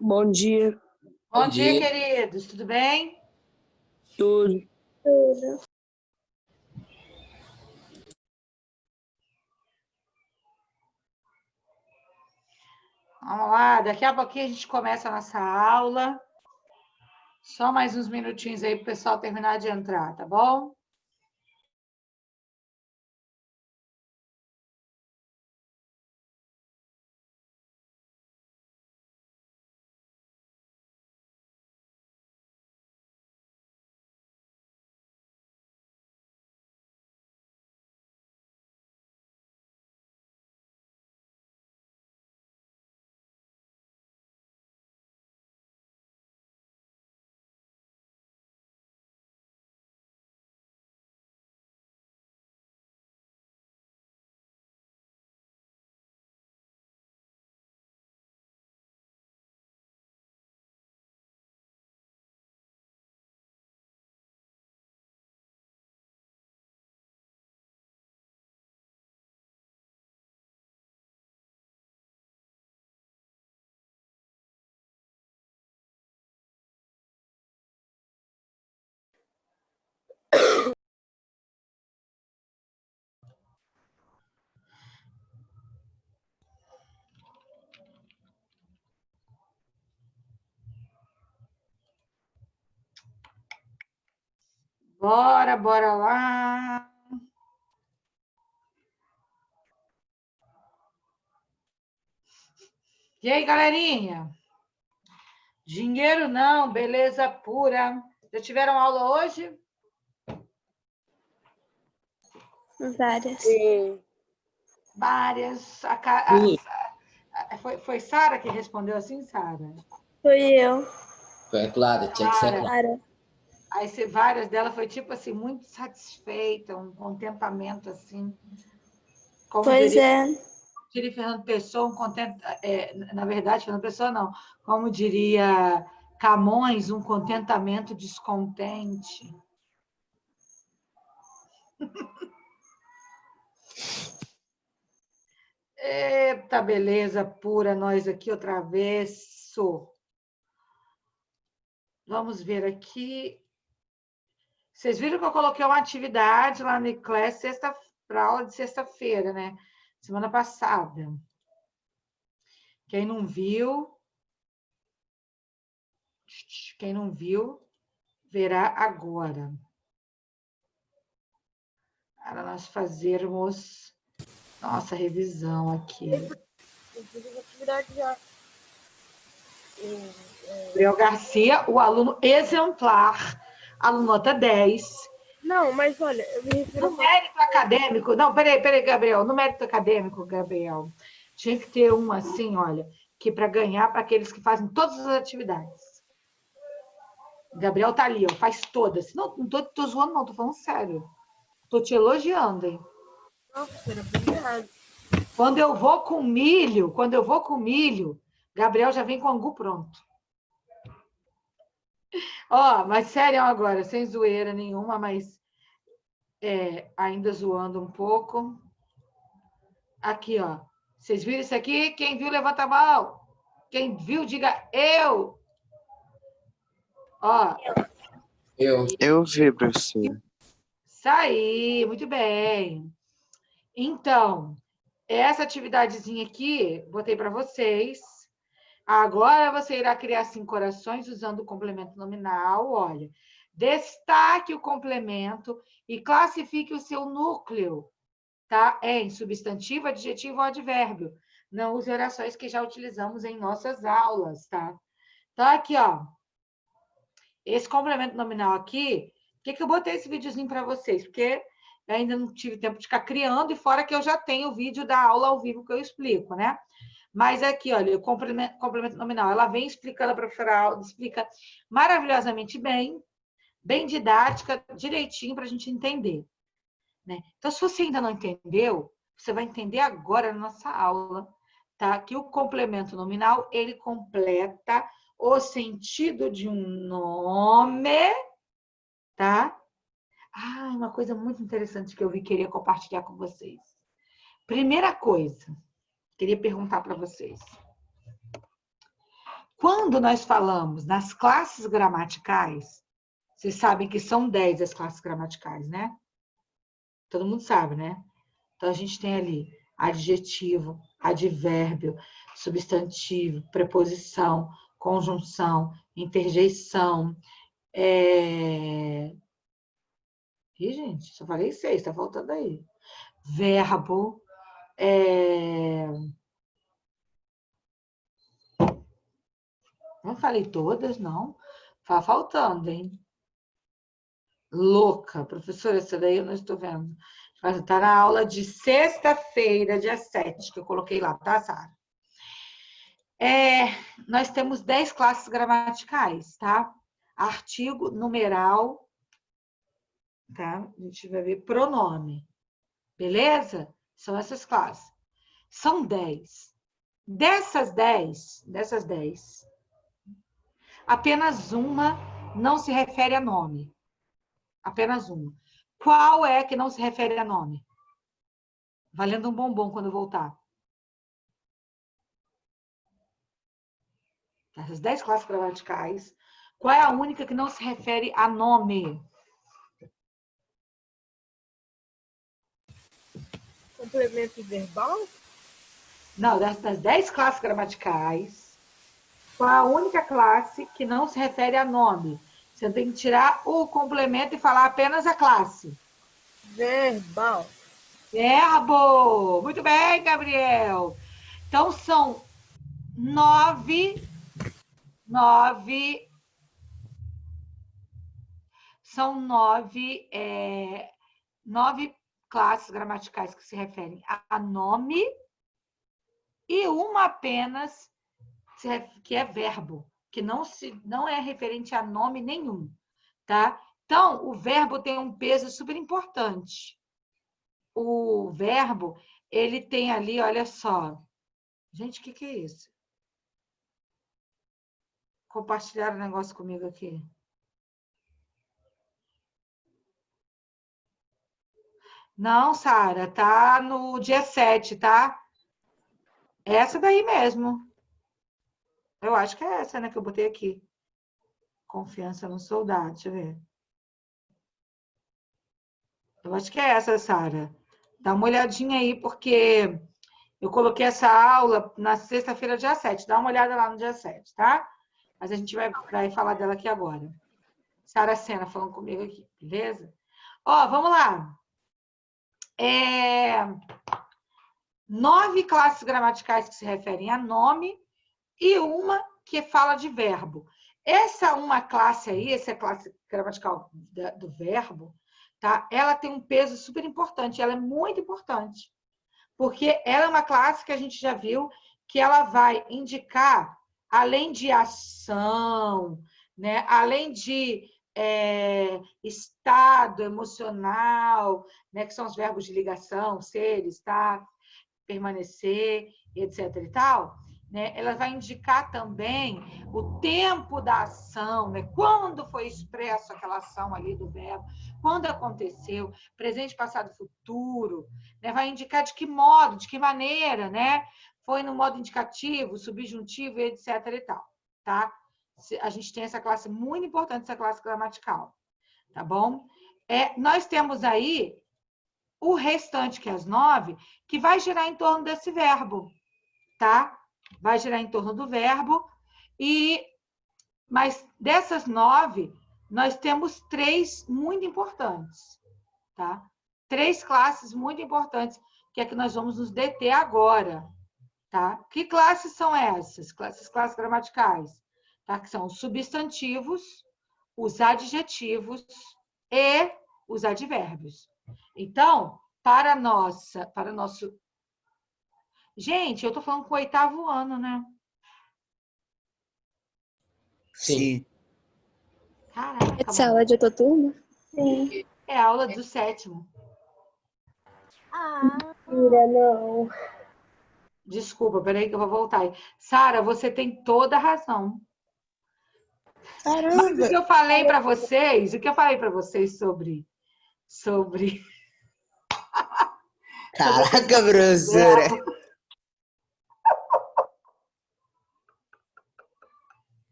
Bom dia. Bom dia, queridos. Tudo bem? Tudo. Vamos lá, daqui a pouquinho a gente começa a nossa aula. Só mais uns minutinhos aí para o pessoal terminar de entrar, tá bom? Bora lá. E aí, galerinha? Dinheiro não, beleza pura. Já tiveram aula hoje? Várias. Sim. Várias. Foi Sara que respondeu assim, Sara? Foi eu. Foi a Clara, tinha que ser a Clara. Clara. Aí várias delas foi tipo assim, muito satisfeita, um contentamento assim. Como Pois diria Fernando Pessoa, na verdade, Fernando Pessoa não, como diria Camões, um contentamento descontente. Eita, beleza pura, nós aqui outra vez. Vamos ver aqui. Vocês viram que eu coloquei uma atividade lá no Class para aula de sexta-feira, né? Semana passada. Quem não viu, verá agora. Para nós fazermos nossa revisão aqui. Eu fiz a atividade já. Gabriel Garcia, o aluno exemplar, aluno nota 10. Não, mas olha, eu me refiro No mérito acadêmico, não, peraí, Gabriel, no mérito acadêmico, Gabriel, tinha que ter um assim, olha, que para ganhar para aqueles que fazem todas as atividades. Gabriel tá ali, ó, faz todas. Não tô zoando, não, tô falando sério. Tô te elogiando, hein? Nossa, era bem errado. Quando eu vou com milho, Gabriel já vem com o angu pronto. Ó, mas sério agora, sem zoeira nenhuma, mas ainda zoando um pouco. Aqui, ó. Vocês viram isso aqui? Quem viu, levanta a mão. Quem viu, diga eu. Ó. Eu vi, professora. Isso aí, muito bem. Então, essa atividadezinha aqui, botei para vocês. Agora você irá criar 5 orações usando o complemento nominal. Olha, Destaque o complemento e classifique o seu núcleo, tá? Em substantivo, adjetivo ou advérbio. Não use orações que já utilizamos em nossas aulas, tá? Então, aqui, ó. Esse complemento nominal aqui, por que eu botei esse videozinho para vocês? Porque eu ainda não tive tempo de ficar criando, e fora que eu já tenho o vídeo da aula ao vivo que eu explico, né? Mas aqui, olha, o complemento nominal, ela vem explicando, a professora Alda explica maravilhosamente bem, bem didática, direitinho para a gente entender, né? Então, se você ainda não entendeu, você vai entender agora na nossa aula, tá? Que o complemento nominal, ele completa o sentido de um nome, tá? Ah, uma coisa muito interessante que eu queria compartilhar com vocês. Primeira coisa, queria perguntar para vocês. Quando nós falamos nas classes gramaticais, vocês sabem que são 10 as classes gramaticais, né? Todo mundo sabe, né? Então, a gente tem ali adjetivo, advérbio, substantivo, preposição, conjunção, interjeição. Ih, gente, só falei 6, tá faltando aí. Verbo. Não falei todas, não. Tá faltando, hein? Louca. Professora, essa daí eu não estou vendo. Está na aula de sexta-feira, dia 7, que eu coloquei lá, tá, Sara? Nós temos 10 classes gramaticais, tá? Artigo, numeral, tá? A gente vai ver pronome. Beleza? São essas classes. São 10. Dessas 10, apenas uma não se refere a nome. Apenas uma. Qual é que não se refere a nome? Valendo um bombom quando voltar. Essas 10 classes gramaticais, qual é a única que não se refere a nome? Complemento verbal? Não, das 10 classes gramaticais, qual é a única classe que não se refere a nome? Você tem que tirar o complemento e falar apenas a classe. Verbal. Verbo! Muito bem, Gabriel. Então, são 9 classes gramaticais que se referem a nome e uma apenas que é verbo, que não é referente a nome nenhum, tá? Então, o verbo tem um peso super importante. O verbo, ele tem ali, olha só. Gente, o que é isso? Compartilharam um negócio comigo aqui. Não, Sara, tá no dia 7, tá? Essa daí mesmo. Eu acho que é essa, né, que eu botei aqui. Confiança no soldado, deixa eu ver. Eu acho que é essa, Sara. Dá uma olhadinha aí, porque eu coloquei essa aula na sexta-feira, dia 7. Dá uma olhada lá no dia 7, tá? Mas a gente vai falar dela aqui agora. Sara Sena falando comigo aqui, beleza? Ó, vamos lá. 9 classes gramaticais que se referem a nome e uma que fala de verbo. Essa uma classe aí, essa classe gramatical do verbo, tá? Ela tem um peso super importante, ela é muito importante. Porque ela é uma classe que a gente já viu que ela vai indicar, além de ação, né? Além de estado emocional, né? Que são os verbos de ligação, ser, estar, permanecer, etc. e tal, né? Ela vai indicar também o tempo da ação, né? Quando foi expresso aquela ação ali do verbo, quando aconteceu, presente, passado, futuro, né? Vai indicar de que modo, de que maneira, né? Foi no modo indicativo, subjuntivo, etc. e tal, tá? A gente tem essa classe muito importante, essa classe gramatical, tá bom? Nós temos aí o restante, que é as 9, que vai girar em torno desse verbo, tá? Vai girar em torno do verbo, mas dessas 9, nós temos 3 muito importantes, tá? 3 classes muito importantes, que é que nós vamos nos deter agora, tá? Que classes são essas? Classes gramaticais, tá? Que são os substantivos, os adjetivos e os advérbios. Então, para nosso... Gente, eu tô falando com o 8º ano, né? Sim. Caraca, Essa aula de outra turma? Sim. é aula do 7º. Mentira, não. Desculpa, peraí que eu vou voltar aí. Sara, você tem toda a razão. Mas o Caramba! que eu falei para vocês, sobre Caraca, professora!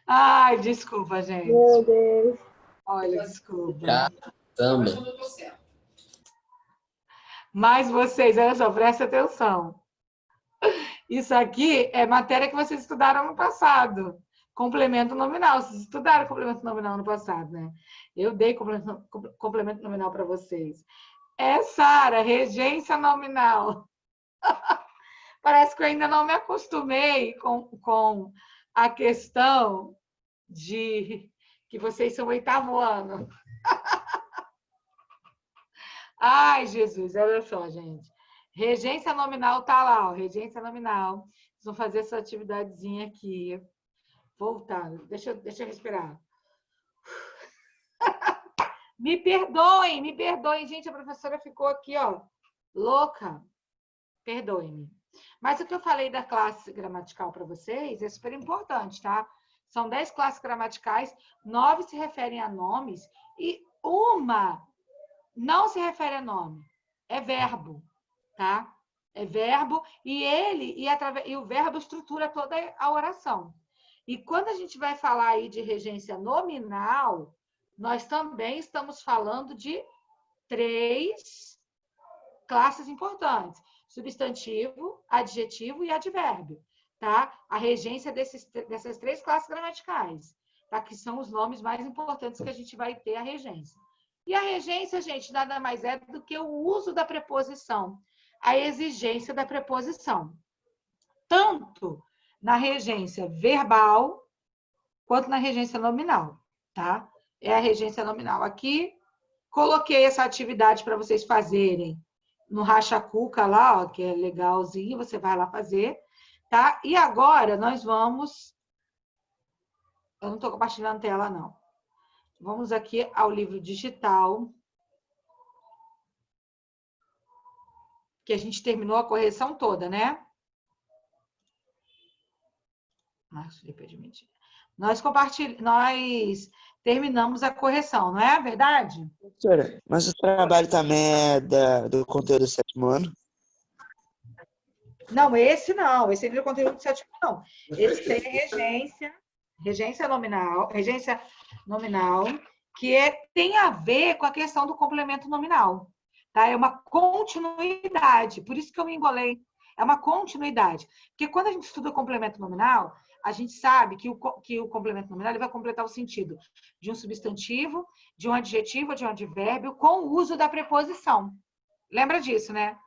Ai, desculpa, gente. Meu Deus. Olha, desculpa. Caramba! Mas vocês, olha só, presta atenção. Isso aqui é matéria que vocês estudaram no passado. Complemento nominal. Vocês estudaram complemento nominal no passado, né? Eu dei complemento nominal para vocês. É, Sara, regência nominal. Parece que eu ainda não me acostumei com a questão de que vocês são 8º ano. Ai, Jesus, olha só, gente. Regência nominal tá lá, ó, regência nominal. Vocês vão fazer essa atividadezinha aqui. Voltar. Deixa eu respirar. Me perdoem, gente, a professora ficou aqui, ó, louca. Perdoem-me. Mas o que eu falei da classe gramatical para vocês é super importante, tá? São 10 classes gramaticais, 9 se referem a nomes e uma não se refere a nome, é verbo, tá? É verbo e o verbo estrutura toda a oração. E quando a gente vai falar aí de regência nominal, nós também estamos falando de 3 classes importantes: substantivo, adjetivo e advérbio, tá? A regência dessas 3 classes gramaticais, tá? Que são os nomes mais importantes que a gente vai ter a regência. E a regência, gente, nada mais é do que o uso da preposição, a exigência da preposição. Tanto na regência verbal, quanto na regência nominal, tá? É a regência nominal. Aqui, coloquei essa atividade para vocês fazerem no Racha Cuca lá, ó, que é legalzinho, você vai lá fazer, tá? E agora nós vamos... Eu não estou compartilhando tela, não. Vamos aqui ao livro digital, que a gente terminou a correção toda, né? Nós terminamos a correção, não é verdade? Professora, mas o trabalho também é do conteúdo do 7º ano? Não, esse não. Esse é do conteúdo do 7º, não. Esse tem regência nominal, que tem a ver com a questão do complemento nominal. Tá? É uma continuidade. Por isso que eu me embolei. É uma continuidade. Porque quando a gente estuda complemento nominal, a gente sabe que o complemento nominal ele vai completar o sentido de um substantivo, de um adjetivo, de um advérbio, com o uso da preposição. Lembra disso, né?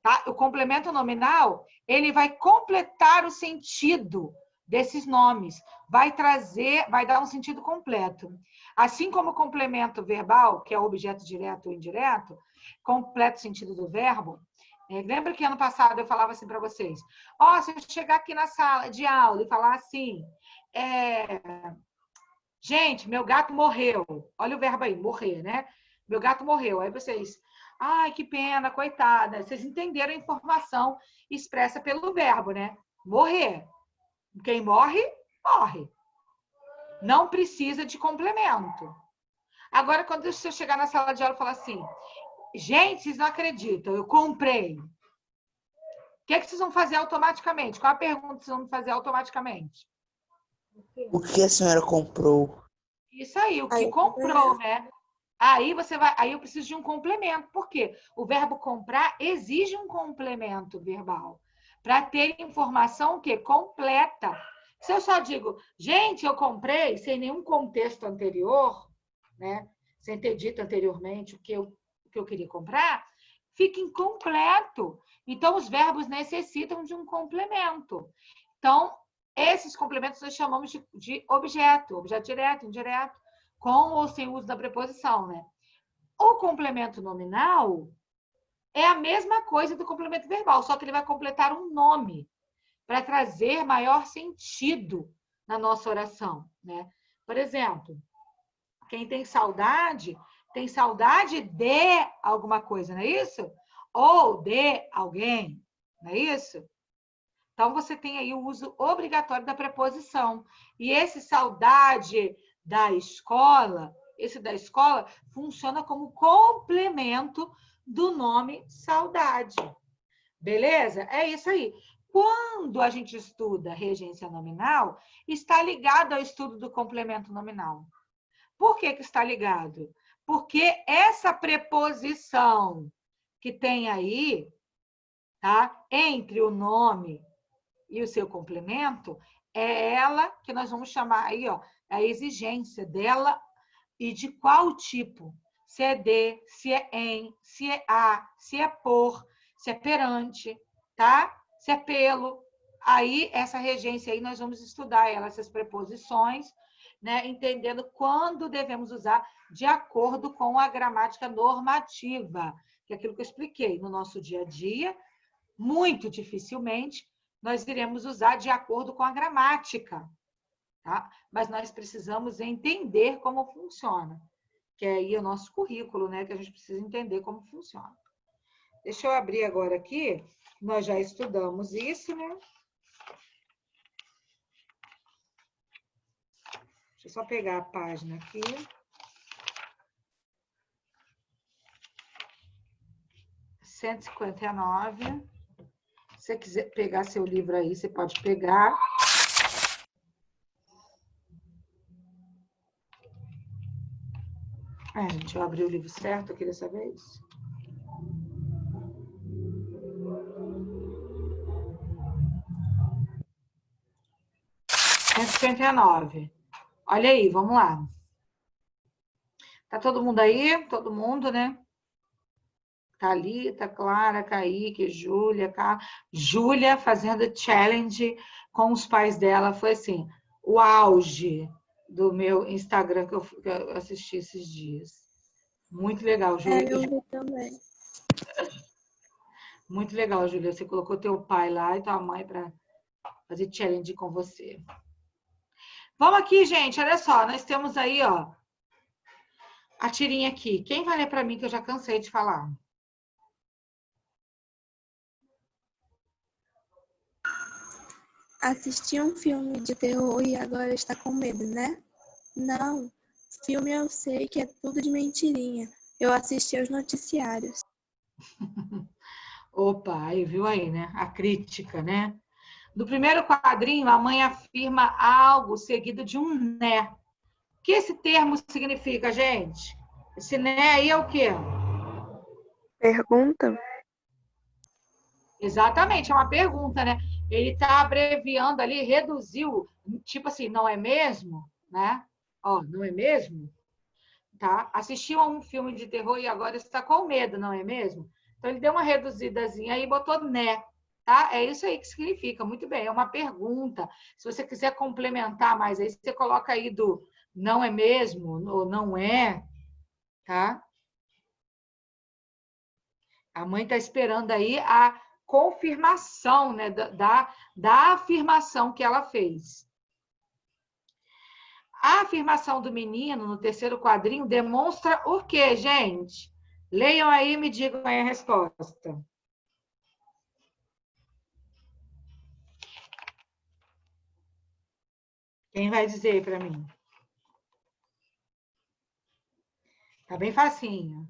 Tá? O complemento nominal, ele vai completar o sentido desses nomes, vai dar um sentido completo. Assim como o complemento verbal, que é o objeto direto ou indireto, completa o sentido do verbo. Lembra que ano passado eu falava assim para vocês? Se eu chegar aqui na sala de aula e falar assim, gente, meu gato morreu. Olha o verbo aí, morrer, né? Meu gato morreu. Aí vocês, ai, que pena, coitada. Vocês entenderam a informação expressa pelo verbo, né? Morrer. Quem morre, morre. Não precisa de complemento. Agora, quando eu chegar na sala de aula e falar assim, gente, vocês não acreditam, eu comprei. O que é que vocês vão fazer automaticamente? Qual a pergunta que vocês vão fazer automaticamente? O que a senhora comprou? Isso aí, o que comprou, né? Aí eu preciso de um complemento. Por quê? O verbo comprar exige um complemento verbal para ter informação que completa, Se eu só digo, gente, eu comprei sem nenhum contexto anterior, né? Sem ter dito anteriormente o que eu queria comprar, fica incompleto. Então, os verbos necessitam de um complemento. Então, esses complementos nós chamamos de objeto direto, indireto, com ou sem uso da preposição, né? O complemento nominal é a mesma coisa do complemento verbal, só que ele vai completar um nome para trazer maior sentido na nossa oração, né? Por exemplo, quem tem saudade de alguma coisa, não é isso? Ou de alguém, não é isso? Então, você tem aí o uso obrigatório da preposição. E esse saudade da escola, esse da escola, funciona como complemento do nome saudade. Beleza? É isso aí. Quando a gente estuda regência nominal, está ligado ao estudo do complemento nominal. Por que que está ligado? Porque essa preposição que tem aí, tá? Entre o nome e o seu complemento, é ela que nós vamos chamar aí, ó, a exigência dela e de qual tipo. Se é de, se é em, se é a, se é por, se é perante, tá? Se é pelo. Aí, essa regência aí, nós vamos estudar ela, essas preposições, né? Entendendo quando devemos usar de acordo com a gramática normativa, que é aquilo que eu expliquei no nosso dia a dia, muito dificilmente nós iremos usar de acordo com a gramática, tá? Mas nós precisamos entender como funciona, que é aí o nosso currículo, né? Que a gente precisa entender como funciona. Deixa eu abrir agora aqui, nós já estudamos isso, né? Deixa eu só pegar a página aqui. (159). Se você quiser pegar seu livro aí, você pode pegar. Gente, eu abri o livro certo aqui dessa vez. (159). Olha aí, vamos lá. Tá todo mundo aí? Todo mundo, né? Thalita, Clara, Kaique, Júlia, Júlia fazendo challenge com os pais dela. Foi assim, o auge do meu Instagram que eu assisti esses dias. Muito legal, Júlia. Eu vi também. Muito legal, Júlia. Você colocou teu pai lá e tua mãe para fazer challenge com você. Vamos aqui, gente. Olha só, nós temos aí, ó, a tirinha aqui. Quem vai ler para mim que eu já cansei de falar? Assisti um filme de terror e agora está com medo, né? Não, filme eu sei que é tudo de mentirinha. Eu assisti aos noticiários. Opa, aí viu aí, né? A crítica, né? No primeiro quadrinho, a mãe afirma algo seguido de um né. O que esse termo significa, gente? Esse né aí é o quê? Pergunta? Exatamente, é uma pergunta, né? Ele está abreviando ali, reduziu, tipo assim, não é mesmo? Né? Ó, não é mesmo? Tá? Assistiu a um filme de terror e agora está com medo, não é mesmo? Então, ele deu uma reduzidazinha aí e botou né. Tá? É isso aí que significa. Muito bem, é uma pergunta. Se você quiser complementar mais aí, você coloca aí do não é mesmo ou não é, tá? A mãe está esperando aí a confirmação, né, da afirmação que ela fez. A afirmação do menino no terceiro quadrinho demonstra o quê, gente? Leiam aí e me digam aí a resposta. Quem vai dizer para mim? Tá bem facinho.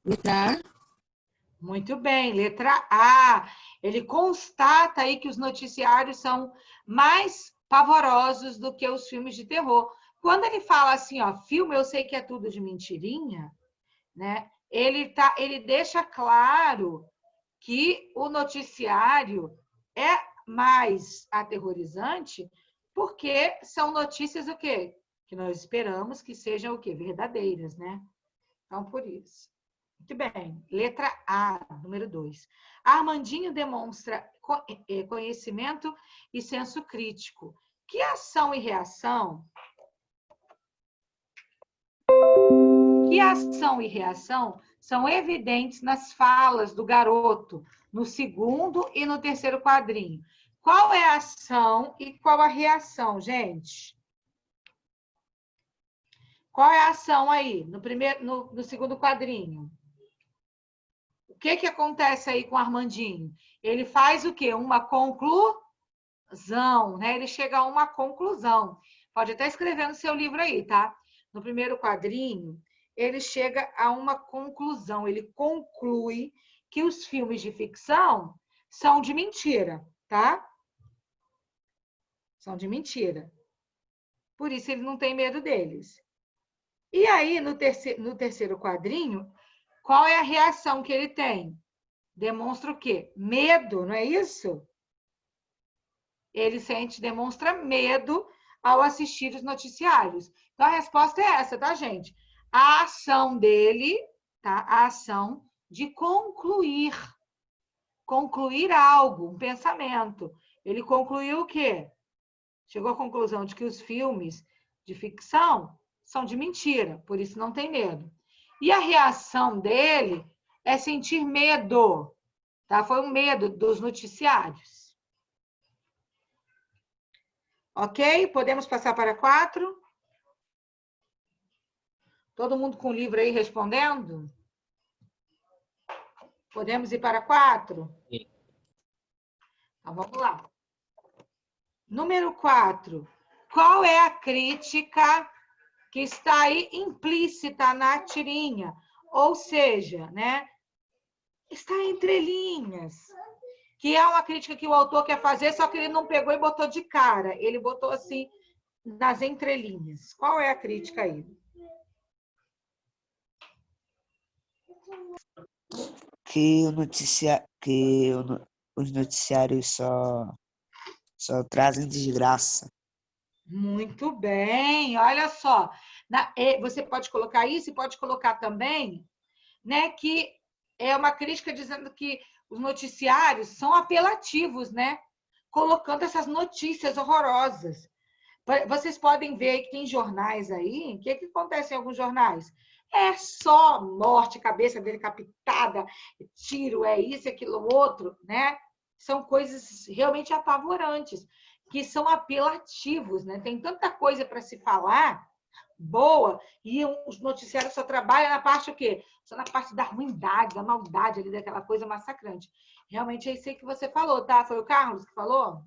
Letra A. Muito bem, letra A. Ele constata aí que os noticiários são mais pavorosos do que os filmes de terror. Quando ele fala assim, ó, filme eu sei que é tudo de mentirinha, né? ele deixa claro que o noticiário é mais aterrorizante porque são notícias o quê? Que nós esperamos que sejam o quê? Verdadeiras, né? Então, por isso. Muito bem. Letra A, número 2. Armandinho demonstra conhecimento e senso crítico. Que ação e reação? Que ação e reação são evidentes nas falas do garoto, no segundo e no terceiro quadrinho? Qual é a ação e qual a reação, gente? Qual é a ação aí, no segundo quadrinho? O que acontece aí com o Armandinho? Ele faz o quê? Uma conclusão, né? Ele chega a uma conclusão. Pode até escrever no seu livro aí, tá? No primeiro quadrinho, ele chega a uma conclusão. Ele conclui que os filmes de ficção são de mentira, tá? São de mentira. Por isso ele não tem medo deles. E aí, no terceiro quadrinho, qual é a reação que ele tem? Demonstra o quê? Medo, não é isso? Ele demonstra medo ao assistir os noticiários. Então, a resposta é essa, tá, gente? A ação dele, tá? A ação de concluir algo, um pensamento. Ele concluiu o quê? Chegou à conclusão de que os filmes de ficção são de mentira, por isso não tem medo. E a reação dele é sentir medo, tá? Foi um medo dos noticiários. Ok? Podemos passar para 4? Todo mundo com o livro aí respondendo? Podemos ir para 4? Sim. Então, vamos lá. Número 4. Qual é a crítica que está aí implícita na tirinha? Ou seja, né? Está entre linhas. Que é uma crítica que o autor quer fazer, só que ele não pegou e botou de cara. Ele botou assim, nas entrelinhas. Qual é a crítica aí? Que os noticiários só trazem desgraça. Muito bem, olha só. Você pode colocar isso e pode colocar também, né, que é uma crítica dizendo que os noticiários são apelativos, né? Colocando essas notícias horrorosas. Vocês podem ver que tem jornais aí, o que acontece em alguns jornais? É só morte, cabeça decapitada, tiro, é isso, aquilo, outro, né? São coisas realmente apavorantes, que são apelativos, né? Tem tanta coisa para se falar, boa, e os noticiários só trabalham na parte o quê? Só na parte da ruindade, da maldade ali, daquela coisa massacrante. Realmente é isso aí que você falou, tá? Foi o Carlos que falou?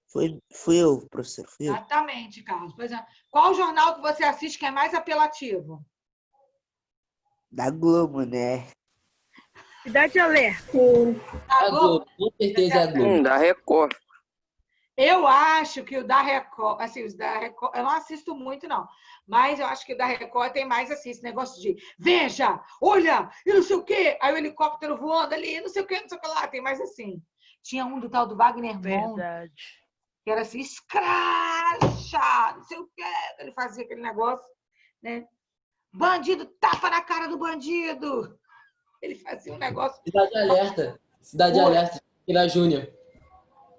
Fui eu, professor, fui eu. Exatamente, Carlos. Pois é. Qual jornal que você assiste que é mais apelativo? Da Globo, né? Cidade Alerta. Da A Globo, com certeza é a Globo. Da Record. Eu acho que o da Record, assim, os da Record, eu não assisto muito, não. Mas eu acho que o da Record tem mais assim, esse negócio de veja, olha, e não sei o quê. Aí o helicóptero voando ali, não sei o quê, não sei o que lá. Tem mais assim. Tinha um do tal do Wagner Monte, Verdade. que era assim, escracha, não sei o quê. Ele fazia aquele negócio, né? Bandido, tapa na cara do bandido. Ele fazia um negócio. Cidade Alerta. Cidade Oi. Alerta. Ira Júnior.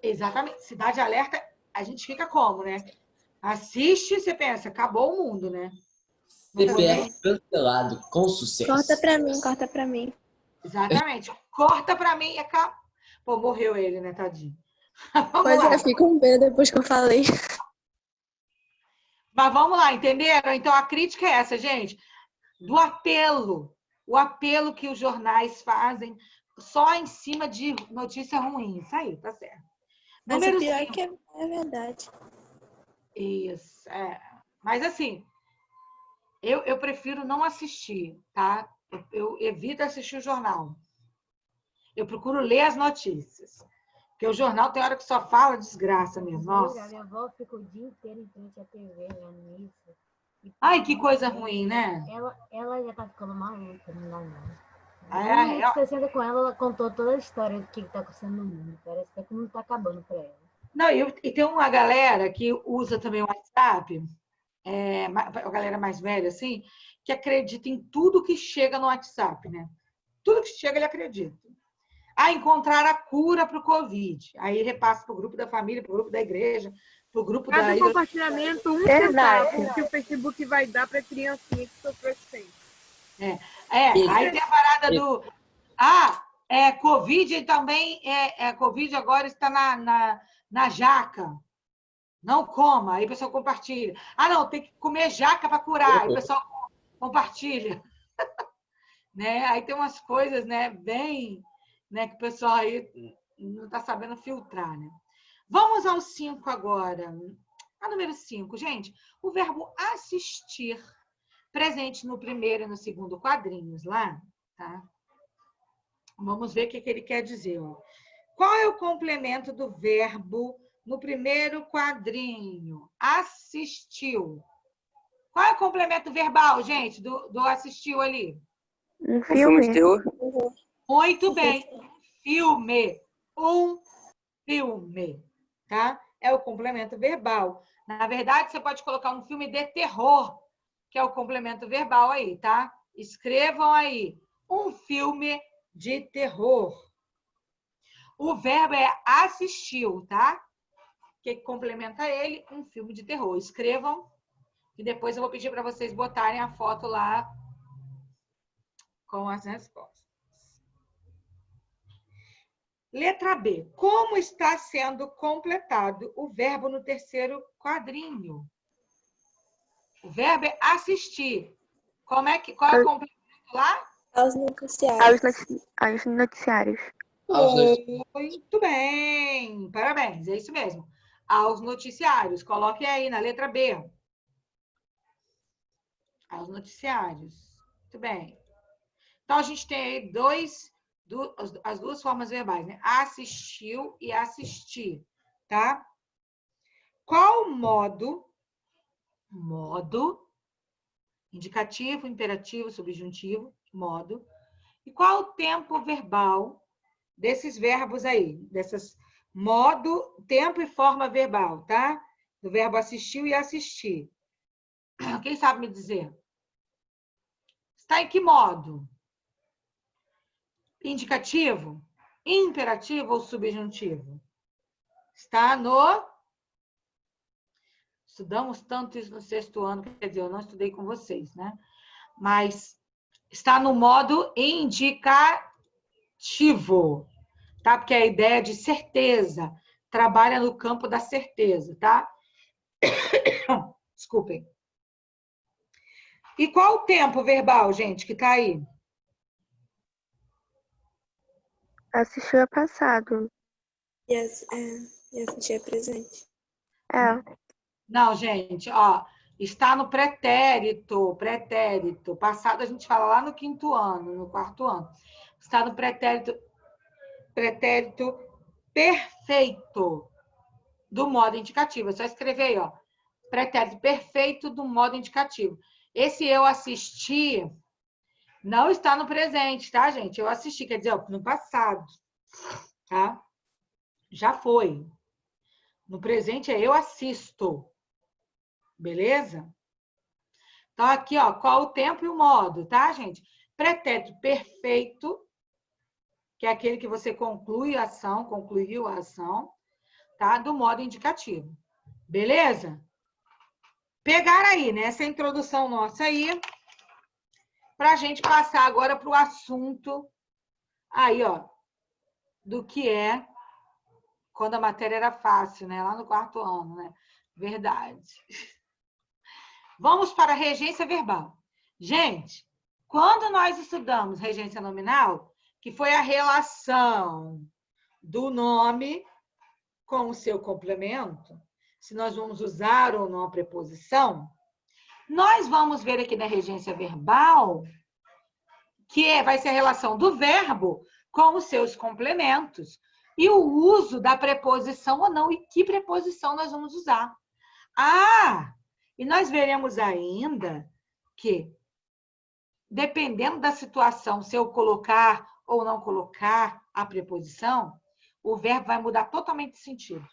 Exatamente. Cidade Alerta, a gente fica como, né? Assiste, você pensa, acabou o mundo, né? CPF cancelado, com sucesso. Corta pra mim, corta pra mim. Exatamente. Corta pra mim e acaba. Pô, morreu ele, né, tadinho? Vamos Pois lá. é, fico com medo depois que eu falei. Mas vamos lá, entenderam? Então a crítica é essa, gente, do apelo. O apelo que os jornais fazem só em cima de notícia ruim. Isso aí, tá certo. Mas Número o pior é 5. que é verdade. Isso, é. Mas assim, eu prefiro não assistir, tá? Eu evito assistir o jornal. Eu procuro ler as notícias. Porque o jornal tem hora que só fala desgraça mesmo. A Nossa. minha avó fica o dia inteiro em frente à TV, vendo isso. Ai, que coisa ruim, né? Ela já tá ficando maluca, não dá não. Ah, é, Você senta com ela, ela contou toda a história do que tá acontecendo no mundo. Parece que o mundo tá acabando pra ela. Não, e tem uma galera que usa também o WhatsApp, a galera mais velha, assim, que acredita em tudo que chega no WhatsApp, né? Tudo que chega, ele acredita. Encontrar a cura para o Covid. Aí repassa para o grupo da família, para o grupo da igreja, para o grupo Cada da... compartilhamento, um centavo que o Facebook vai dar para a criancinha que sofreu acidente. Aí tem a parada do... Covid também, Covid agora está na jaca. Não coma, aí o pessoal compartilha. Não, tem que comer jaca para curar, aí o pessoal compartilha. Né? Aí tem umas coisas, né, bem... Né, que o pessoal aí não está sabendo filtrar, né? Vamos ao 5 agora. A número 5, gente. O verbo assistir, presente no primeiro e no segundo quadrinhos lá, tá? Vamos ver o que ele quer dizer. Ó. Qual é o complemento do verbo no primeiro quadrinho? Assistiu. Qual é o complemento verbal, gente, do assistiu ali? Um filme. Muito bem. Filme. Um filme. Tá? É o complemento verbal. Na verdade, você pode colocar um filme de terror, que é o complemento verbal aí, tá? Escrevam aí. Um filme de terror. O verbo é assistiu, tá? Que complementa ele, um filme de terror. Escrevam. E depois eu vou pedir para vocês botarem a foto lá com as respostas. Letra B. Como está sendo completado o verbo no terceiro quadrinho? O verbo é assistir. Qual é o complemento lá? Aos noticiários. Aos noticiários. Muito bem. Parabéns. É isso mesmo. Aos noticiários. Coloque aí na letra B. Aos noticiários. Muito bem. Então, a gente tem aí as duas formas verbais, né? Assistiu e assistir, tá? Qual modo, indicativo, imperativo, subjuntivo, modo, e qual o tempo verbal desses verbos aí, dessas modo, tempo e forma verbal, tá? Do verbo assistiu e assistir. Quem sabe me dizer? Está em que modo? Indicativo, imperativo ou subjuntivo? Está no... Estudamos tanto isso no sexto ano, quer dizer, eu não estudei com vocês, né? Mas está no modo indicativo, tá? Porque a ideia de certeza trabalha no campo da certeza, tá? Desculpem. E qual o tempo verbal, gente, que tá aí? Assistiu é passado. E assistir é presente. Não, gente, ó, está no pretérito, Passado a gente fala lá no quinto ano, no quarto ano. Está no pretérito perfeito do modo indicativo. É só escrever aí, ó. Pretérito perfeito do modo indicativo. Esse eu assisti não está no presente, tá, gente? Eu assisti, quer dizer, ó, no passado, tá? Já foi. No presente é eu assisto. Beleza? Então, aqui, ó, qual o tempo e o modo, tá, gente? Pretérito perfeito, que é aquele que você concluiu a ação, tá? Do modo indicativo. Beleza? Pegar aí, né? Essa introdução nossa aí, para a gente passar agora para o assunto aí, ó, do que é quando a matéria era fácil, né? Lá no quarto ano, né? Verdade. Vamos para a regência verbal. Gente, quando nós estudamos regência nominal, que foi a relação do nome com o seu complemento, se nós vamos usar ou não a preposição, nós vamos ver aqui na regência verbal que vai ser a relação do verbo com os seus complementos e o uso da preposição ou não, e que preposição nós vamos usar. E nós veremos ainda que, dependendo da situação, se eu colocar ou não colocar a preposição, o verbo vai mudar totalmente de sentido.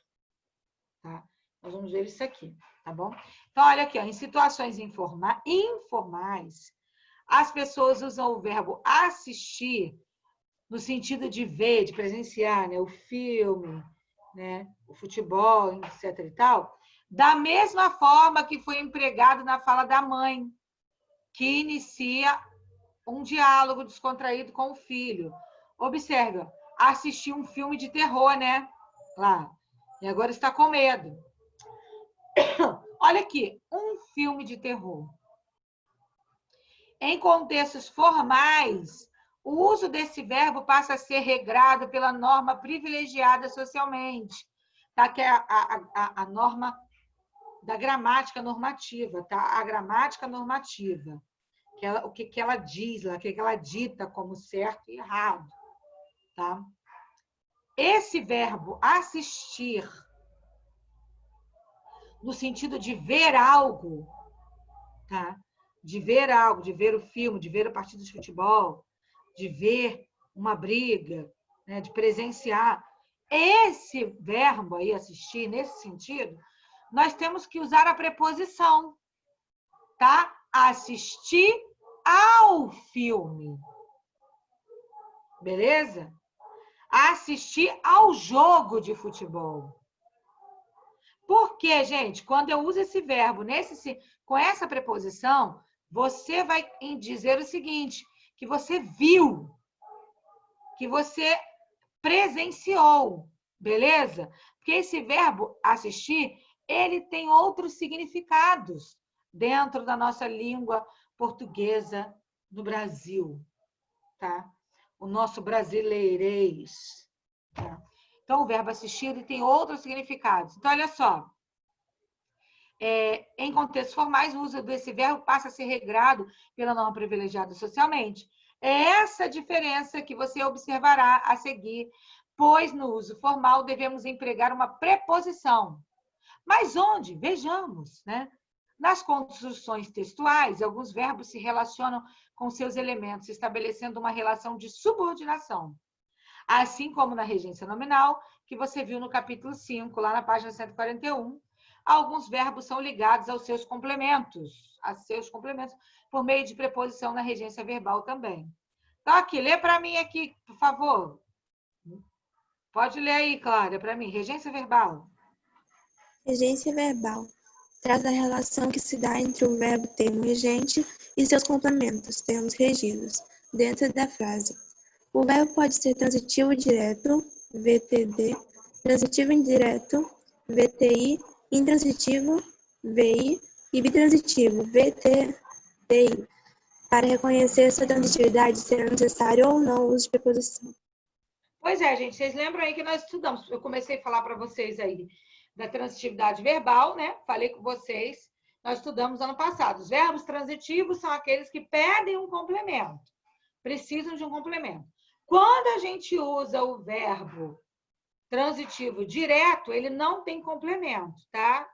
Tá? Nós vamos ver isso aqui, tá bom? Então, olha aqui, ó, em situações informais, as pessoas usam o verbo assistir no sentido de ver, de presenciar, né? O filme, né? O futebol, etc. e tal, da mesma forma que foi empregado na fala da mãe, que inicia um diálogo descontraído com o filho. Observe, ó, assistir um filme de terror, né? Lá. E agora está com medo. Olha aqui, um filme de terror. Em contextos formais, o uso desse verbo passa a ser regrado pela norma privilegiada socialmente, tá? Que é a norma da gramática normativa, tá? A gramática normativa. O que ela diz lá, o que ela dita como certo e errado, tá? Esse verbo assistir, no sentido de ver algo, tá? De ver algo, de ver o filme, de ver o partido de futebol, de ver uma briga, né? De presenciar. Esse verbo aí, assistir, nesse sentido, nós temos que usar a preposição, tá? Assistir ao filme. Beleza? Assistir ao jogo de futebol. Por quê, gente? Quando eu uso esse verbo com essa preposição, você vai dizer o seguinte, que você viu, que você presenciou, beleza? Porque esse verbo assistir, ele tem outros significados dentro da nossa língua portuguesa no Brasil, tá? O nosso brasileirês, tá? Então, o verbo assistir ele tem outros significados. Então, olha só. Em contextos formais, o uso desse verbo passa a ser regrado pela norma privilegiada socialmente. É essa diferença que você observará a seguir, pois no uso formal devemos empregar uma preposição. Mas onde? Vejamos, né? Nas construções textuais, alguns verbos se relacionam com seus elementos, estabelecendo uma relação de subordinação. Assim como na regência nominal, que você viu no capítulo 5, lá na página 141, alguns verbos são ligados aos seus complementos, por meio de preposição na regência verbal também. Então, aqui, lê para mim aqui, por favor. Pode ler aí, Cláudia, para mim. Regência verbal. Regência verbal trata a relação que se dá entre o verbo termo regente e seus complementos, termos regidos, dentro da frase. O verbo pode ser transitivo direto, VTD, transitivo indireto, VTI, intransitivo, VI e bitransitivo, VTI. Para reconhecer sua transitividade, será necessário ou não o uso de preposição. Pois é, gente, vocês lembram aí que nós estudamos, eu comecei a falar para vocês aí da transitividade verbal, né? Falei com vocês, nós estudamos ano passado. Os verbos transitivos são aqueles que pedem um complemento, precisam de um complemento. Quando a gente usa o verbo transitivo direto, ele não tem complemento, tá?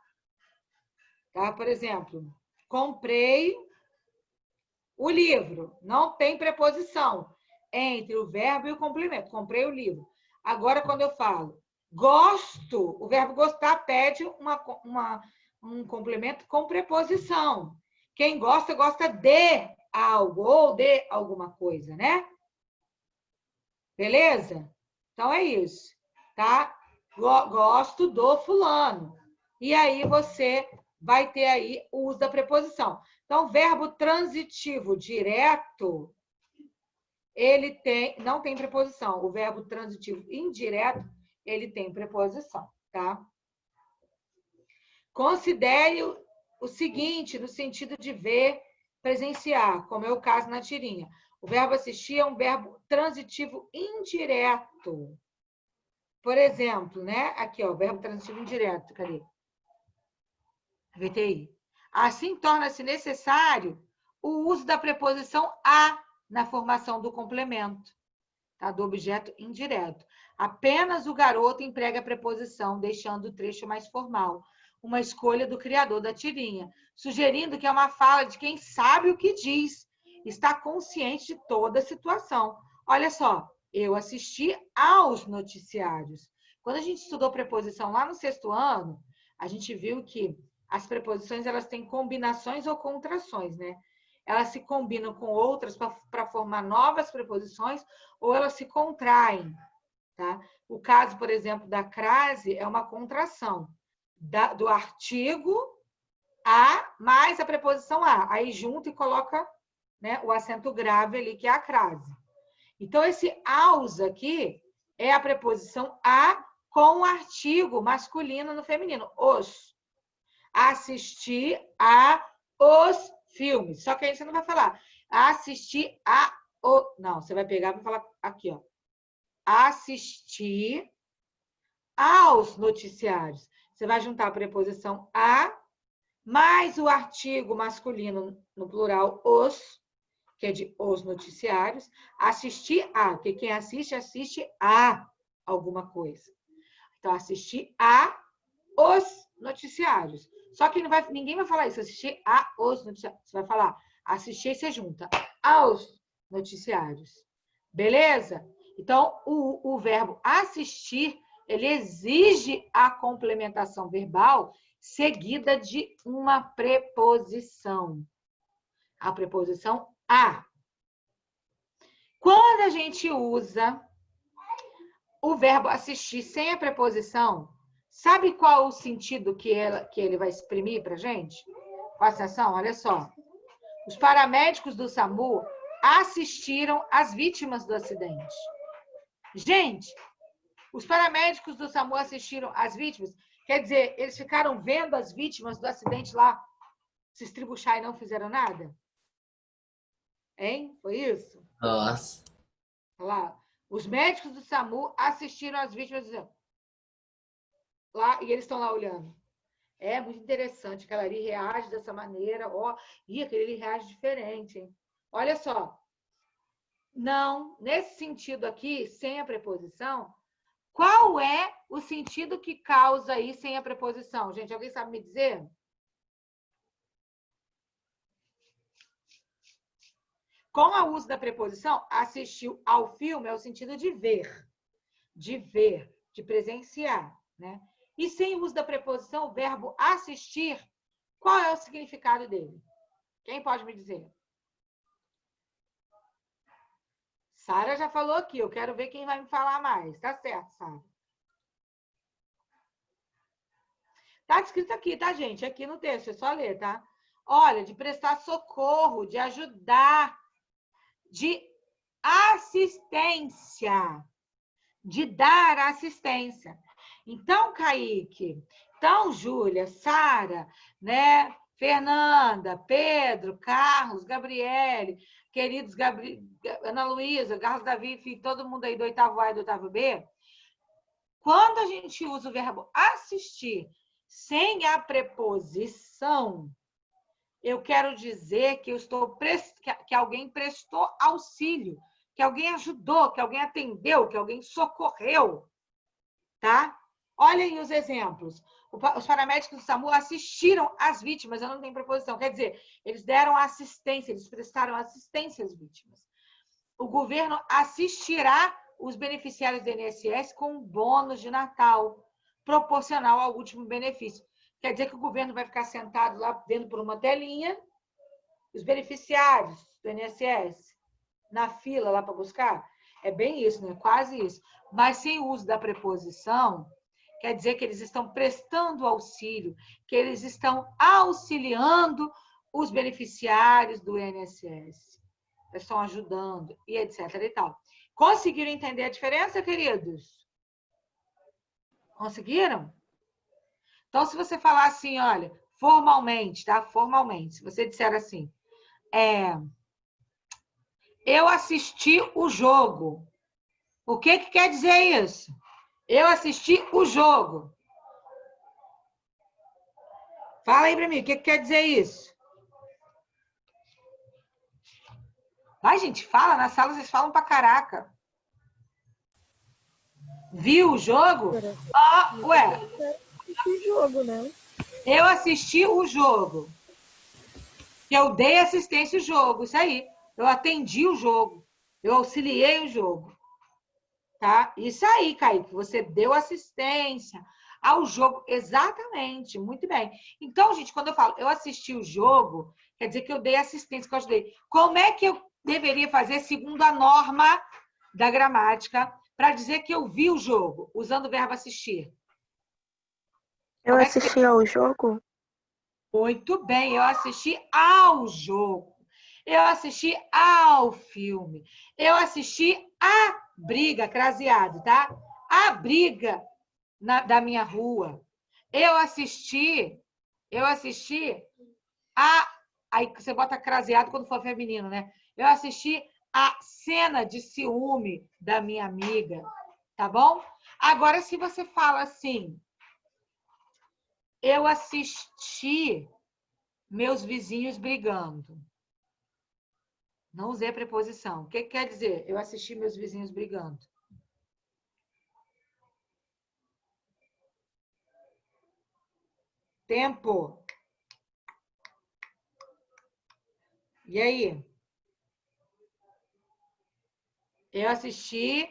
Por exemplo, comprei o livro. Não tem preposição entre o verbo e o complemento. Comprei o livro. Agora, quando eu falo gosto, o verbo gostar pede um complemento com preposição. Quem gosta, gosta de algo ou de alguma coisa, né? Beleza? Então, é isso, tá? Gosto do fulano. E aí, você vai ter aí o uso da preposição. Então, verbo transitivo direto, ele não tem preposição. O verbo transitivo indireto, ele tem preposição, tá? Considere o seguinte, no sentido de ver, presenciar, como é o caso na tirinha. O verbo assistir é um verbo transitivo indireto. Por exemplo, né? Aqui, ó, o verbo transitivo indireto, cadê? VTI. Assim, torna-se necessário o uso da preposição a na formação do complemento, tá? Do objeto indireto. Apenas o garoto emprega a preposição, deixando o trecho mais formal. uma escolha do criador da tirinha, sugerindo que é uma fala de quem sabe o que diz, está consciente de toda a situação. Olha só, eu assisti aos noticiários. Quando a gente estudou preposição lá no 6º ano, a gente viu que as preposições elas têm combinações ou contrações, né? Elas se combinam com outras para formar novas preposições ou elas se contraem, tá? O caso, por exemplo, da crase é uma contração do artigo a mais a preposição a. Aí junta e coloca, né, o acento grave ali, que é a crase. Então, esse aos aqui é a preposição a com o artigo masculino no feminino, os. Assistir a os filmes. Só que aí você não vai falar assistir a o. Não, você vai pegar e vai falar aqui, ó. Assistir aos noticiários. Você vai juntar a preposição a mais o artigo masculino no plural os, que é de os noticiários. Assistir a, porque quem assiste, assiste a alguma coisa. Então, assistir a os noticiários. Só que ninguém vai falar isso, assistir a os noticiários. Você vai falar assistir e você junta aos noticiários. Beleza? Então, o verbo assistir, ele exige a complementação verbal seguida de uma preposição. A preposição a. Quando a gente usa o verbo assistir sem a preposição, sabe qual o sentido que ele vai exprimir para a gente? Presta atenção, olha só. Os paramédicos do SAMU assistiram as vítimas do acidente. Gente, os paramédicos do SAMU assistiram as vítimas, quer dizer, eles ficaram vendo as vítimas do acidente lá se estribuchar e não fizeram nada? Hein? Foi isso? Nossa. Olha lá. Os médicos do SAMU assistiram as vítimas lá, e eles estão lá olhando. É muito interessante, aquela ali reage dessa maneira, ó, e aquele ali reage diferente, hein? Olha só. Não, nesse sentido aqui, sem a preposição, qual é o sentido que causa aí sem a preposição? Gente, alguém sabe me dizer? Com o uso da preposição, assistiu ao filme é o sentido de ver, de presenciar, né? E sem o uso da preposição, o verbo assistir, qual é o significado dele? Quem pode me dizer? Sara já falou aqui, eu quero ver quem vai me falar mais. Tá certo, Sara. Tá escrito aqui, tá, gente? Aqui no texto, é só ler, tá? Olha, de prestar socorro, de ajudar, de assistência, de dar assistência. Então, Kaique, então, Júlia, Sara, né? Fernanda, Pedro, Carlos, Gabriele, queridos Ana Luísa, Carlos Davi, enfim, todo mundo aí do 8º A e do 8º B. Quando a gente usa o verbo assistir sem a preposição, eu quero dizer que que alguém prestou auxílio, que alguém ajudou, que alguém atendeu, que alguém socorreu, tá? Olhem os exemplos. Os paramédicos do SAMU assistiram às vítimas, eu não tenho preposição, quer dizer, eles deram assistência, eles prestaram assistência às vítimas. O governo assistirá os beneficiários do INSS com um bônus de Natal, proporcional ao último benefício. Quer dizer que o governo vai ficar sentado lá vendo por uma telinha os beneficiários do INSS na fila lá para buscar? É bem isso, né? Quase isso. Mas sem o uso da preposição, quer dizer que eles estão prestando auxílio, que eles estão auxiliando os beneficiários do INSS. Eles estão ajudando, e etc. e tal. Conseguiram entender a diferença, queridos? Conseguiram? Então, se você falar assim, olha, formalmente, tá? Formalmente, se você disser assim, eu assisti o jogo. O que quer dizer isso? Eu assisti o jogo. Fala aí para mim, o que quer dizer isso? Vai, gente, fala. Na sala vocês falam pra caraca. Viu o jogo? Ué. Que jogo, né? Eu assisti o jogo. Eu dei assistência ao jogo, isso aí. Eu atendi o jogo. Eu auxiliei o jogo. Tá? Isso aí, Kaique. Você deu assistência ao jogo. Exatamente. Muito bem. Então, gente, quando eu falo eu assisti o jogo, quer dizer que eu dei assistência, que eu ajudei. Como é que eu deveria fazer segundo a norma da gramática para dizer que eu vi o jogo, usando o verbo assistir? Eu assisti ao jogo? Muito bem, eu assisti ao jogo. Eu assisti ao filme. Eu assisti à briga, craseado, tá? A briga da minha rua. Eu assisti a... Aí você bota craseado quando for feminino, né? Eu assisti a cena de ciúme da minha amiga, tá bom? Agora, se você fala assim, eu assisti meus vizinhos brigando. Não usei a preposição. O que quer dizer? Eu assisti meus vizinhos brigando. Tempo. E aí? Eu assisti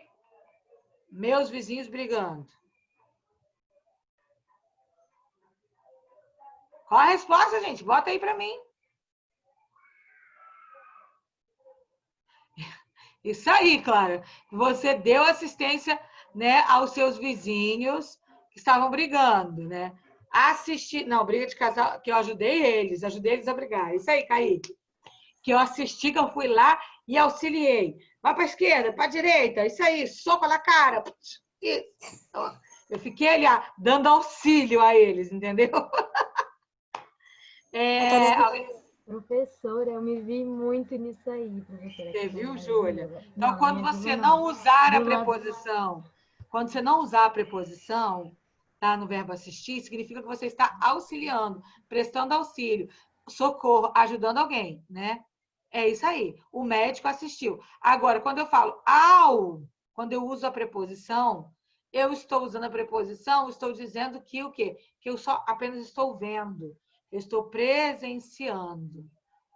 meus vizinhos brigando. Qual a resposta, gente? Bota aí para mim. Isso aí, Clara. Você deu assistência, né, aos seus vizinhos que estavam brigando, né? Assistir... Não, briga de casal, que eu ajudei eles a brigar. Isso aí, Kaique. Que eu assisti, que eu fui lá e auxiliei. Vai para a esquerda, para a direita. Isso aí, soco na cara. Isso. Eu fiquei ali, dando auxílio a eles, entendeu? Professora, eu me vi muito nisso aí, professora. Você viu, Júlia? Então, quando você não usar a preposição, quando você não usar a preposição, tá, no verbo assistir, significa que você está auxiliando, prestando auxílio, socorro, ajudando alguém, né? É isso aí. O médico assistiu. Agora, quando eu falo quando eu uso a preposição, eu estou usando a preposição, estou dizendo que o quê? Que eu só apenas estou vendo. Eu estou presenciando,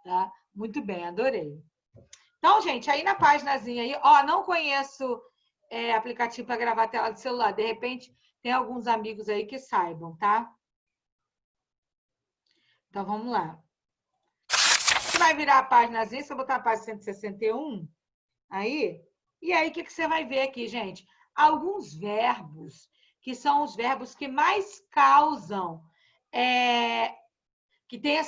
tá? Muito bem, adorei. Então, gente, aí na paginazinha aí, não conheço aplicativo para gravar a tela do celular. De repente, tem alguns amigos aí que saibam, tá? Então, vamos lá. Você vai virar a paginazinha, você vai botar a página 161, aí, e aí o que você vai ver aqui, gente? Alguns verbos, que são os verbos que mais causam, que tem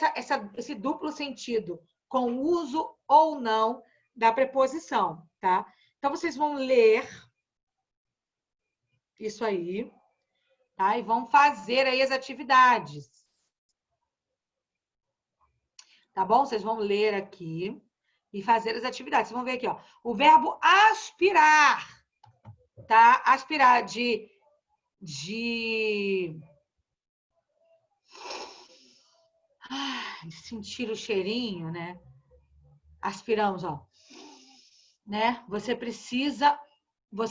esse duplo sentido, com uso ou não da preposição, tá? Então, vocês vão ler isso aí, tá? E vão fazer aí as atividades. Tá bom? Vocês vão ler aqui e fazer as atividades. Vocês vão ver aqui, ó. O verbo aspirar, tá? Aspirar de sentir o cheirinho, né? Aspiramos, ó. Né? Você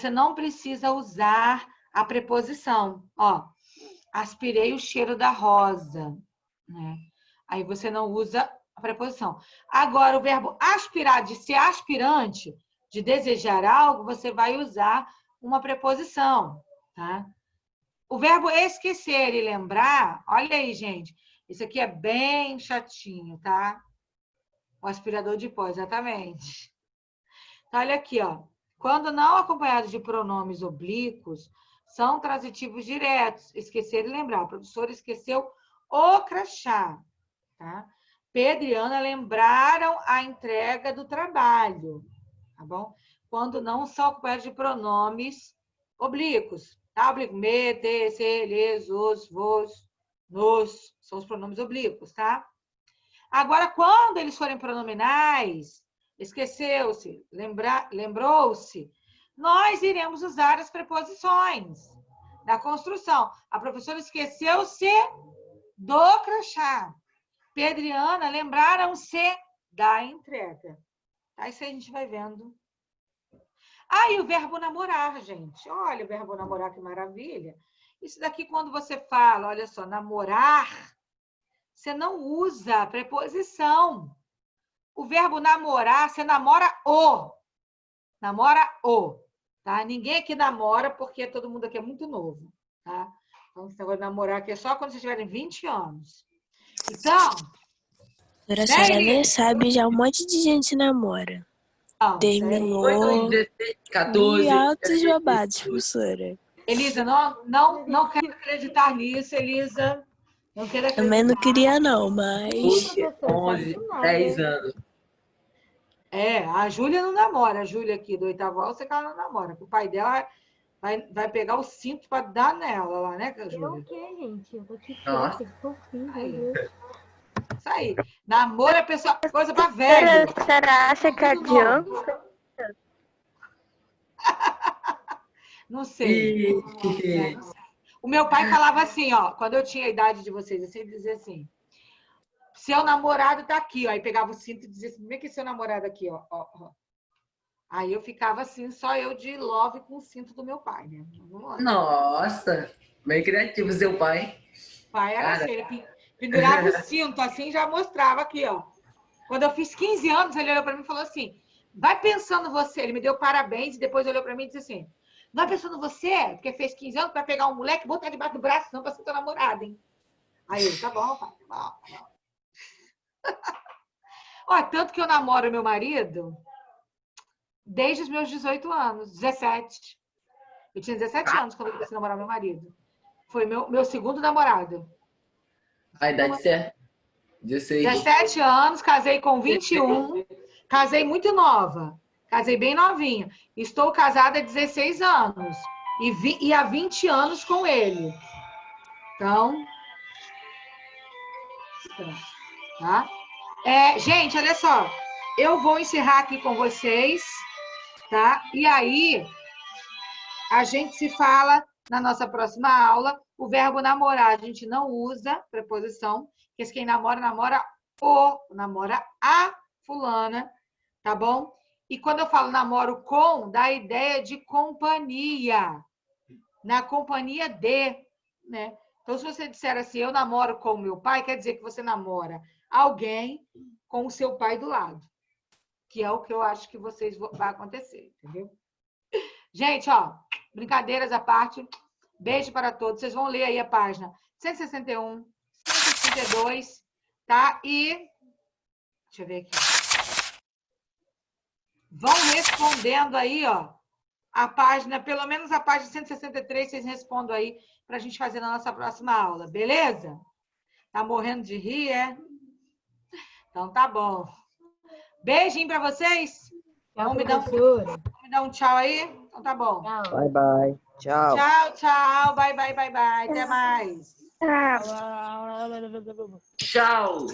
não precisa usar a preposição, ó. Aspirei o cheiro da rosa, né? Aí você não usa a preposição. Agora, o verbo aspirar, de ser aspirante, de desejar algo, você vai usar uma preposição, tá? O verbo esquecer e lembrar, olha aí, gente. Isso aqui é bem chatinho, tá? O aspirador de pó, exatamente. Então, olha aqui, ó. Quando não acompanhados de pronomes oblíquos, são transitivos diretos. Esquecer e lembrar. O professor esqueceu o crachá, tá? Pedro e Ana lembraram a entrega do trabalho, tá bom? Quando não são acompanhados de pronomes oblíquos, tá? Oblíquo, me, te, se, lhes, os, vos, nos, são os pronomes oblíquos, tá? Agora, quando eles forem pronominais, esqueceu-se, lembrou-se, nós iremos usar as preposições da construção. A professora esqueceu-se do crachá. Pedro e Ana lembraram-se da entrega. Tá? Isso aí a gente vai vendo. E o verbo namorar, gente. Olha o verbo namorar, que maravilha. Isso daqui, quando você fala, olha só, namorar, você não usa preposição. O verbo namorar, você namora o. Namora o. Tá? Ninguém aqui namora porque todo mundo aqui é muito novo. Tá? Então, esse negócio de namorar aqui é só quando vocês tiverem 20 anos. Então... A senhora nem sabe, já um monte de gente namora. Não, Terminou 14. e altos babados, professora. Elisa, não quero acreditar nisso, Elisa. Não quero acreditar. Também não queria não, mas... 11, 10 anos. A Júlia não namora. A Júlia aqui do 8º ano, você que ela não namora. O pai dela vai pegar o cinto para dar nela lá, né, Júlia? Eu o quê, gente? Eu tô aqui Nossa. preta, que fofinho, meu Deus. Isso aí. Namoro é coisa para velho. A senhora acha que adianta? Não sei. O meu pai falava assim, ó, quando eu tinha a idade de vocês, eu sempre dizia assim, seu namorado tá aqui, ó. Aí pegava o cinto e dizia assim, como é que é seu namorado aqui, ó, ó. Aí eu ficava assim, só eu de love com o cinto do meu pai, né? Nossa, bem criativo seu pai. O pai era assim, ele pendurava o cinto assim, já mostrava aqui, ó. Quando eu fiz 15 anos, ele olhou para mim e falou assim, vai pensando você. Ele me deu parabéns e depois olhou para mim e disse assim, vai pensando você, porque fez 15 anos, vai pegar um moleque e botar debaixo do braço, não para ser teu namorado, hein? Aí ele, tá bom, pai, tá bom. Ó, tanto que eu namoro meu marido desde os meus 18 anos, 17. Eu tinha 17 anos quando eu comecei a namorar meu marido. Foi meu segundo namorado. A idade certa. 16. 17 anos, casei com 21. Casei muito nova. Casei bem novinha. Estou casada há 16 anos. E há 20 anos com ele. Então... Tá? Gente, olha só. Eu vou encerrar aqui com vocês, tá? E aí, a gente se fala na nossa próxima aula. O verbo namorar, a gente não usa preposição, porque quem namora, namora a fulana, tá bom? E quando eu falo namoro com, dá a ideia de companhia. Na companhia de, né? Então, se você disser assim, eu namoro com o meu pai, quer dizer que você namora alguém com o seu pai do lado. Que é o que eu acho que vai acontecer, entendeu? Gente, ó, brincadeiras à parte. Beijo para todos. Vocês vão ler aí a página 161, 162, tá? E... deixa eu ver aqui. Vão respondendo aí, ó, a página, pelo menos a página 163, vocês respondam aí para a gente fazer na nossa próxima aula, beleza? Tá morrendo de rir, é? Então tá bom. Beijinho para vocês. Vamos me dar um tchau aí? Então tá bom. Tchau. Bye, bye. Tchau. Tchau, tchau. Bye, bye, bye, bye. Até mais. Tchau. Tchau.